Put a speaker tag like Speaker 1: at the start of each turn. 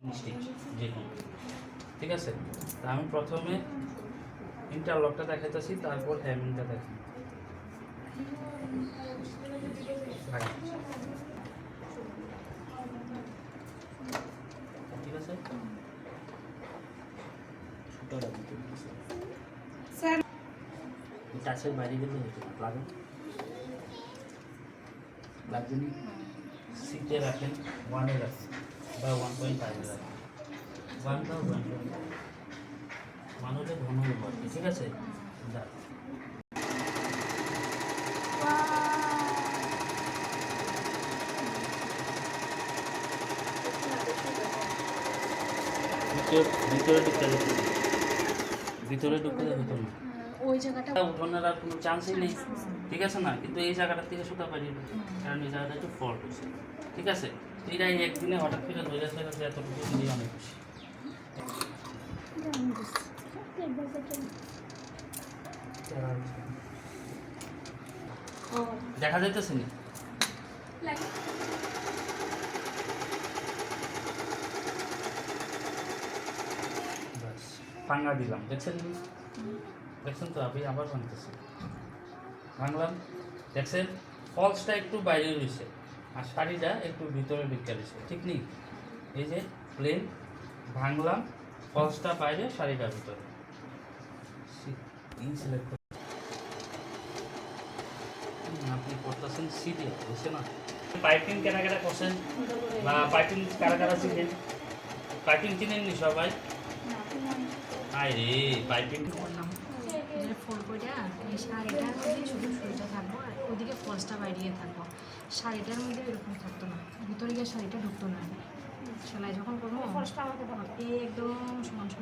Speaker 1: Stitch যে কোনো, ঠিক আছে। তা আমি প্রথমে ইন্টারলকটা দেখাইতেছি, তারপর হ্যামিংটা দেখি। ঠিক আছে
Speaker 2: স্যার
Speaker 1: টাচের বাইরে গেলে হতো না, লাগে লাগবে নি। সিটে রাখেন, 1-এ রাখেন বা 1.5-এ রাখেন। 1 বা 1.5 মানুষের ঘন হবো আর কি, ঠিক আছে। যা ভিতরে ঢুকতে দেখতে, ভিতরে ঢুকতে হতো না,
Speaker 2: ওই জায়গাটা
Speaker 1: উঠোনের আর কোনো চান্সই নেই, ঠিক আছে না। কিন্তু এই জায়গাটার থেকে সুতা পারিয়ে দেবে, কারণ এই জায়গাটা একটু ফল্ট হয়েছে, ঠিক আছে। তো এটাই একদিনে হঠাৎ করে ধরে ফেলেছে, এতটুকু দিয়ে অনেক খুশি। দেখা যাইতেছে না, বাস ভাঙা দিলাম, দেখছেন দেখছেন তো। আমি আবার ভাঙতেছি, ভাঙলাম, দেখছেন ফলসটা একটু বাইরে রয়েছে আর শাড়িটা একটু ভিতরে ঢুকে রয়েছে, ঠিক নেই। এই যে প্লেন ভাঙলাম, ফলসটা বাইরে, শাড়িটা ভিতরে। আপনি করতেছেন সিটে, বুঝছে না। পাইপিং কেনা কেনা করছেন বা পাইপিং কারা কারা চিনেন? পাইপিং চিনেননি সবাই? আয় রে পাইপিং
Speaker 3: করলাম যে ফোল্ড করে এই শাড়িটার মধ্যে শুধু সুইটা থাকবো আর ওদিকে ফলসটা বাইরিয়ে থাকবো। শাড়িটার মধ্যে এরকম থাকতো না, ভিতরে গিয়ে শাড়িটা ঢুকতো না। সেলাই যখন করবো ফলসটা আমাকে একদম সমান সমান